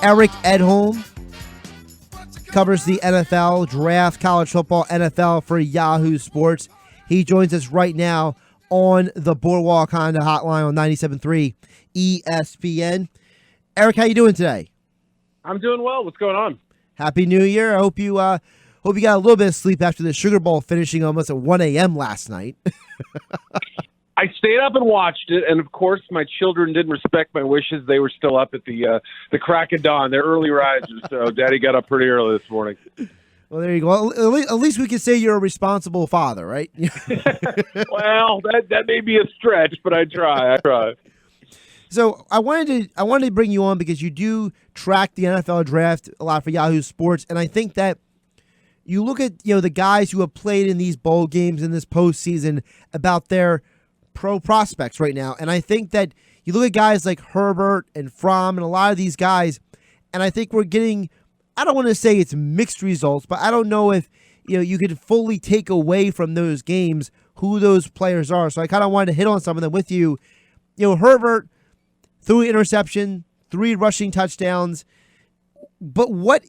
Eric Edholm covers the NFL, draft, college football, NFL for Yahoo Sports. He joins us right now on the Boardwalk Honda hotline on 97.3 ESPN. Eric, how you doing today? I'm doing well. What's going on? Happy New Year. I hope you got a little bit of sleep after the Sugar Bowl finishing almost at 1 a.m. last night. I stayed up and watched it, and of course, my children didn't respect my wishes. They were still up at the crack of dawn. They're early risers, so Daddy got up pretty early this morning. Well, there you go. At least we can say you're a responsible father, right? Well, that may be a stretch, but I try. So I wanted to bring you on because you do track the NFL draft a lot for Yahoo Sports, and I think that you look at the guys who have played in these bowl games in this postseason about their pro prospects right now, and I think that you look at guys like Herbert and Fromm and a lot of these guys, and I think we're getting, I don't want to say it's mixed results, but I don't know if you could fully take away from those games who those players are. So I kind of wanted to hit on some of them with you. Herbert threw an interception, 3 rushing touchdowns, but what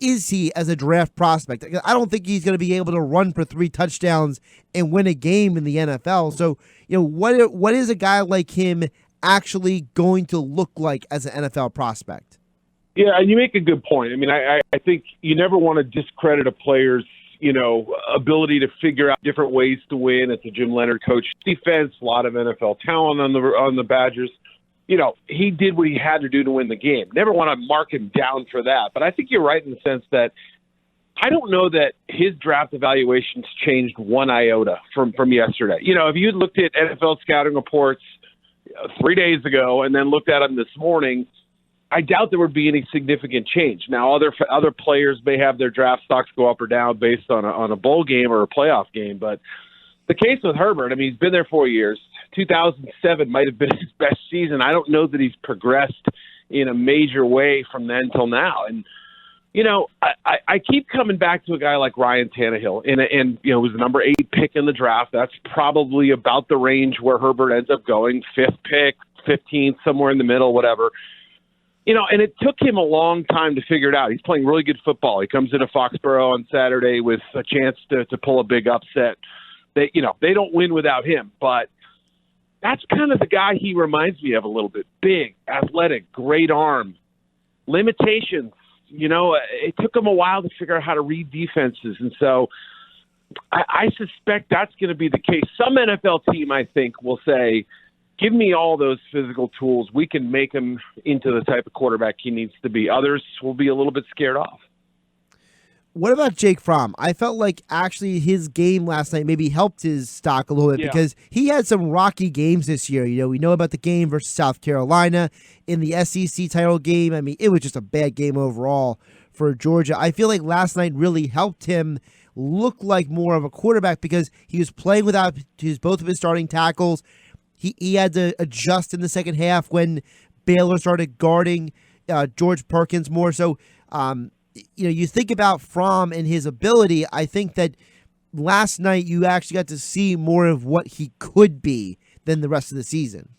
is he as a draft prospect? I don't think he's going to be able to run for 3 touchdowns and win a game in the NFL. So, what is a guy like him actually going to look like as an NFL prospect? Yeah, and you make a good point. I mean, I think you never want to discredit a player's, ability to figure out different ways to win. It's a Jim Leonard coach defense, a lot of NFL talent on the Badgers. He did what he had to do to win the game. Never want to mark him down for that. But I think you're right in the sense that I don't know that his draft evaluations changed one iota from yesterday. If you looked at NFL scouting reports 3 days ago and then looked at them this morning, I doubt there would be any significant change. Now, other players may have their draft stocks go up or down based on a bowl game or a playoff game. But the case with Herbert, I mean, he's been there 4 years. 2007 might have been his best season. I don't know that he's progressed in a major way from then till now. And, I keep coming back to a guy like Ryan Tannehill, and was the number 8 pick in the draft. That's probably about the range where Herbert ends up going, 5th pick, 15th, somewhere in the middle, whatever. And it took him a long time to figure it out. He's playing really good football. He comes into Foxborough on Saturday with a chance to pull a big upset. They don't win without him, but that's kind of the guy he reminds me of a little bit. Big, athletic, great arm. Limitations. It took him a while to figure out how to read defenses. And so I suspect that's going to be the case. Some NFL team, I think, will say, give me all those physical tools. We can make him into the type of quarterback he needs to be. Others will be a little bit scared off. What about Jake Fromm? I felt like actually his game last night maybe helped his stock a little bit because he had some rocky games this year. We know about the game versus South Carolina in the SEC title game. I mean, it was just a bad game overall for Georgia. I feel like last night really helped him look like more of a quarterback because he was playing without both of his starting tackles. He had to adjust in the second half when Baylor started guarding George Perkins more. So, you think about Fromm and his ability. I think that last night you actually got to see more of what he could be than the rest of the season.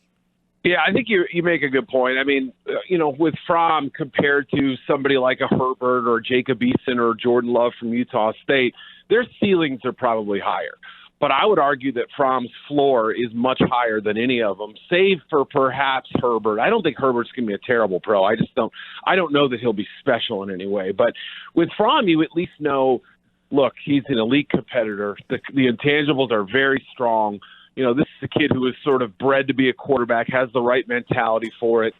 Yeah, I think you make a good point. I mean, with Fromm compared to somebody like a Herbert or Jacob Eason or Jordan Love from Utah State, their ceilings are probably higher. But I would argue that Fromm's floor is much higher than any of them, save for perhaps Herbert. I don't think Herbert's going to be a terrible pro. I don't know that he'll be special in any way. But with Fromm, you at least know, look, he's an elite competitor. The intangibles are very strong. This is a kid who is sort of bred to be a quarterback, has the right mentality for it.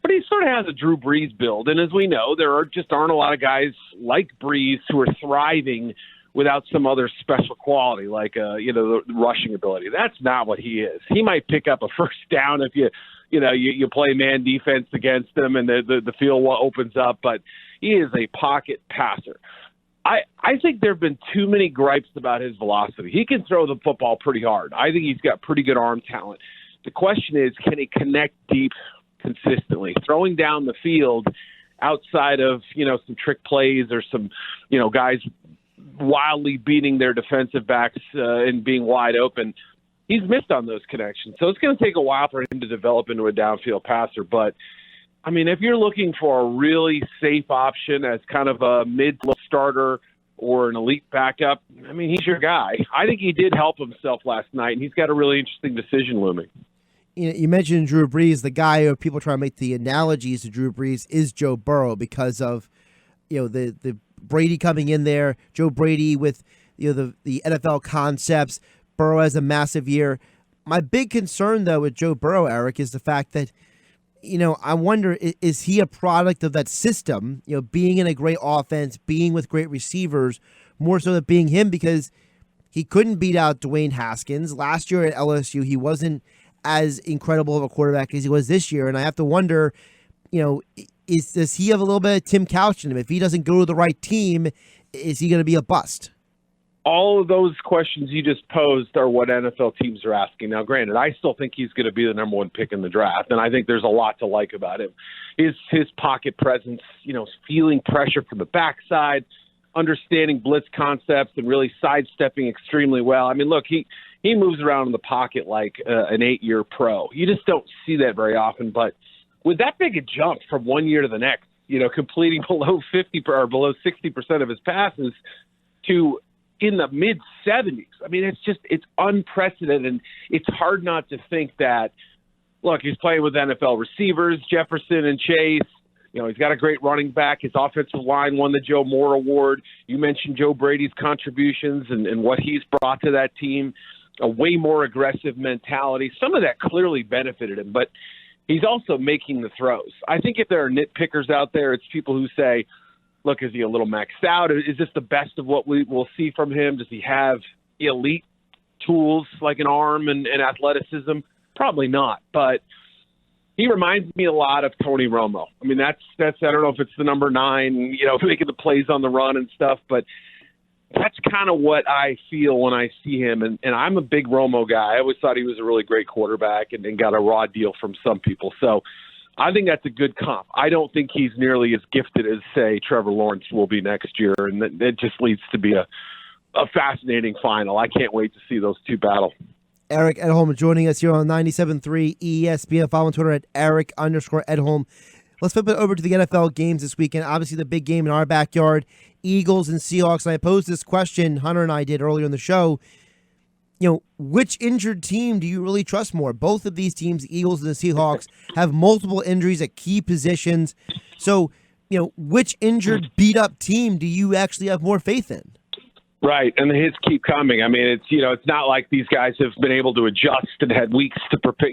But he sort of has a Drew Brees build. And as we know, there aren't a lot of guys like Brees who are thriving without some other special quality like the rushing ability. That's not what he is. He might pick up a first down if you play man defense against him and the field opens up, but he is a pocket passer. I think there have been too many gripes about his velocity. He can throw the football pretty hard. I think he's got pretty good arm talent. The question is, can he connect deep consistently? Throwing down the field outside of, some trick plays or some, guys wildly beating their defensive backs and being wide open, he's missed on those connections. So it's going to take a while for him to develop into a downfield passer. But I mean, if you're looking for a really safe option as kind of a mid-level starter or an elite backup, I mean, he's your guy. I think he did help himself last night, and he's got a really interesting decision looming. You mentioned Drew Brees. The guy who people try to make the analogies to Drew Brees is Joe Burrow because of the Brady coming in there, Joe Brady with the NFL concepts. Burrow has a massive year. My big concern though with Joe Burrow, Eric, is the fact that I wonder, is he a product of that system? Being in a great offense, being with great receivers, more so than being him, because he couldn't beat out Dwayne Haskins last year at LSU. He wasn't as incredible of a quarterback as he was this year, and I have to wonder, does he have a little bit of Tim Couch in him? If he doesn't go to the right team, is he going to be a bust? All of those questions you just posed are what NFL teams are asking. Now, granted, I still think he's going to be the number one pick in the draft, and I think there's a lot to like about him. His pocket presence, feeling pressure from the backside, understanding blitz concepts, and really sidestepping extremely well. I mean, look, he moves around in the pocket like an 8-year pro. You just don't see that very often, but with that big a jump from one year to the next, completing below 50 or below 60% of his passes to in the mid-70s. I mean, it's unprecedented, and it's hard not to think that, look, he's playing with NFL receivers, Jefferson and Chase. He's got a great running back. His offensive line won the Joe Moore Award. You mentioned Joe Brady's contributions and what he's brought to that team, a way more aggressive mentality. Some of that clearly benefited him, but he's also making the throws. I think if there are nitpickers out there, it's people who say, look, is he a little maxed out? Is this the best of what we will see from him? Does he have elite tools like an arm and athleticism? Probably not, but he reminds me a lot of Tony Romo. I mean, that's I don't know if it's the number 9, making the plays on the run and stuff, but that's kind of what I feel when I see him. And I'm a big Romo guy. I always thought he was a really great quarterback and got a raw deal from some people. So I think that's a good comp. I don't think he's nearly as gifted as, say, Trevor Lawrence will be next year, and it just leads to be a fascinating final. I can't wait to see those two battle. Eric Edholm joining us here on 97.3 ESPN. Follow on Twitter at Eric_Edholm. Let's flip it over to the NFL games this weekend. Obviously, the big game in our backyard, Eagles and Seahawks. And I posed this question, Hunter and I did earlier in the show. Which injured team do you really trust more? Both of these teams, the Eagles and the Seahawks, have multiple injuries at key positions. So, which injured, beat-up team do you actually have more faith in? Right, and the hits keep coming. I mean, it's not like these guys have been able to adjust and had weeks to prepare.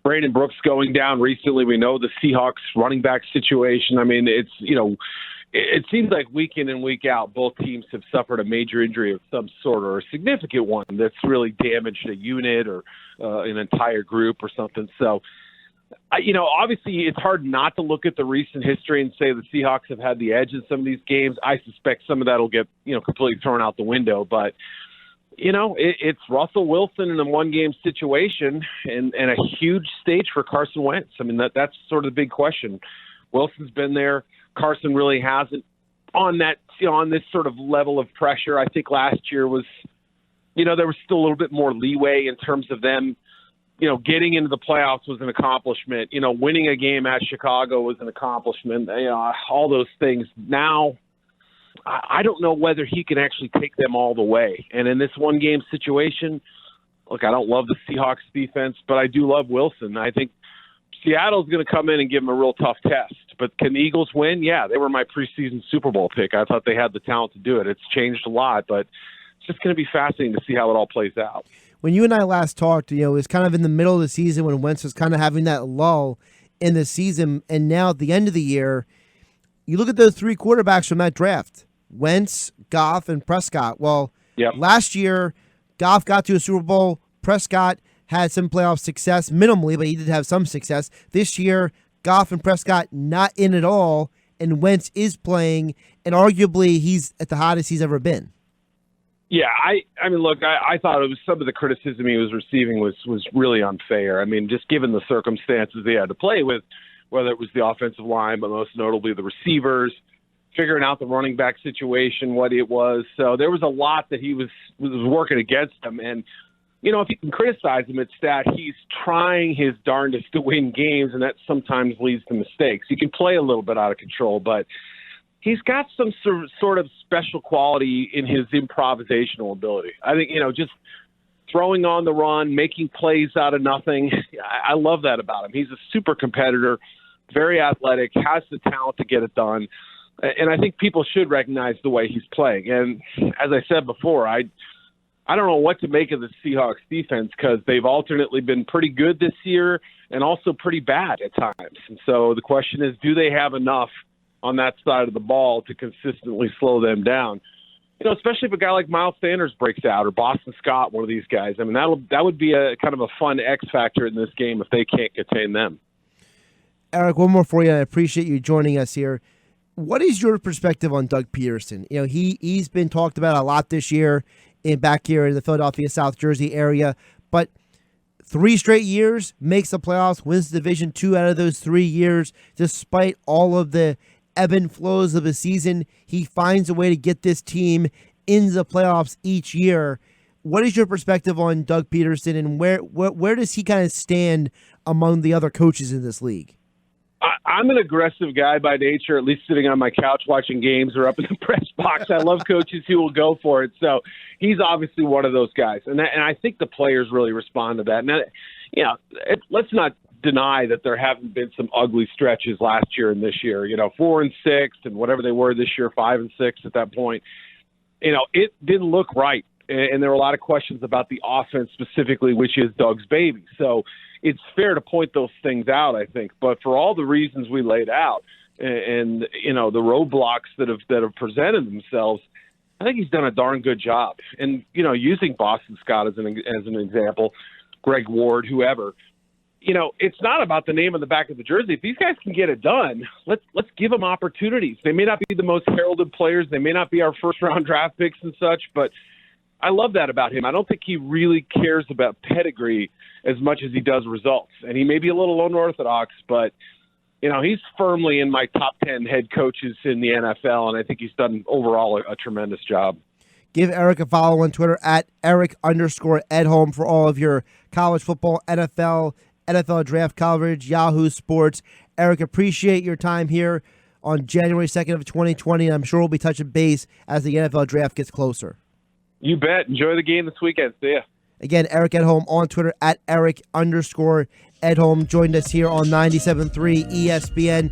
Brandon Brooks going down recently. We know the Seahawks running back situation. I mean, it seems like week in and week out, both teams have suffered a major injury of some sort or a significant one that's really damaged a unit or an entire group or something. So, obviously it's hard not to look at the recent history and say the Seahawks have had the edge in some of these games. I suspect some of that will get, completely thrown out the window. But, it's Russell Wilson in a one-game situation and a huge stage for Carson Wentz. I mean, that's sort of the big question. Wilson's been there. Carson really hasn't on that, on this sort of level of pressure. I think last year was, there was still a little bit more leeway in terms of them, getting into the playoffs was an accomplishment. Winning a game at Chicago was an accomplishment. All those things. Now, I don't know whether he can actually take them all the way. And in this one-game situation, look, I don't love the Seahawks defense, but I do love Wilson. I think Seattle's going to come in and give him a real tough test. But can the Eagles win? Yeah, they were my preseason Super Bowl pick. I thought they had the talent to do it. It's changed a lot, but it's just going to be fascinating to see how it all plays out. When you and I last talked, it was kind of in the middle of the season when Wentz was kind of having that lull in the season. And now at the end of the year, you look at those 3 quarterbacks from that draft, Wentz, Goff, and Prescott. Well, Last year, Goff got to a Super Bowl. Prescott had some playoff success, minimally, but he did have some success. This year, Goff and Prescott not in at all, and Wentz is playing, and arguably he's at the hottest he's ever been. Yeah, I mean, look, I thought it was some of the criticism he was receiving was really unfair. I mean, just given the circumstances they had to play with, whether it was the offensive line, but most notably the receivers, figuring out the running back situation, what it was. So there was a lot that he was working against him. And if you can criticize him, it's that he's trying his darndest to win games, and that sometimes leads to mistakes. He can play a little bit out of control, but he's got some sort of special quality in his improvisational ability. I think, just throwing on the run, making plays out of nothing. I love that about him. He's a super competitor, very athletic, has the talent to get it done. And I think people should recognize the way he's playing. And as I said before, I don't know what to make of the Seahawks defense because they've alternately been pretty good this year and also pretty bad at times. And so the question is, do they have enough on that side of the ball to consistently slow them down? Especially if a guy like Miles Sanders breaks out or Boston Scott, one of these guys. I mean, that would be a kind of a fun X factor in this game if they can't contain them. Eric, one more for you. I appreciate you joining us here. What is your perspective on Doug Peterson? He's been talked about a lot this year back here in the Philadelphia, South Jersey area, but 3 straight years, makes the playoffs, wins the division 2 out of those 3 years, despite all of the ebb and flows of a season. He finds a way to get this team into the playoffs each year. What is your perspective on Doug Peterson, and where does he kind of stand among the other coaches in this league? I'm an aggressive guy by nature, at least sitting on my couch watching games or up in the press box. I love coaches who will go for it. So he's obviously one of those guys. And I think the players really respond to that. And, let's not deny that there haven't been some ugly stretches last year and this year, 4-6 and whatever they were this year, 5-6 at that point. It didn't look right. And there were a lot of questions about the offense specifically, which is Doug's baby. So it's fair to point those things out, I think. But for all the reasons we laid out and the roadblocks that have presented themselves, I think he's done a darn good job. And, using Boston Scott as an example, Greg Ward, whoever, it's not about the name on the back of the jersey. If these guys can get it done, let's give them opportunities. They may not be the most heralded players. They may not be our first-round draft picks and such, but I love that about him. I don't think he really cares about pedigree as much as he does results. And he may be a little unorthodox, but, he's firmly in my top 10 head coaches in the NFL, and I think he's done overall a tremendous job. Give Eric a follow on Twitter at Eric_Edholm for all of your college football, NFL draft coverage, Yahoo Sports. Eric, appreciate your time here on January 2nd of 2020. I'm sure we'll be touching base as the NFL draft gets closer. You bet. Enjoy the game this weekend. See ya. Again, Eric Edholm on Twitter at Eric_Edholm joined us here on 97.3 ESPN.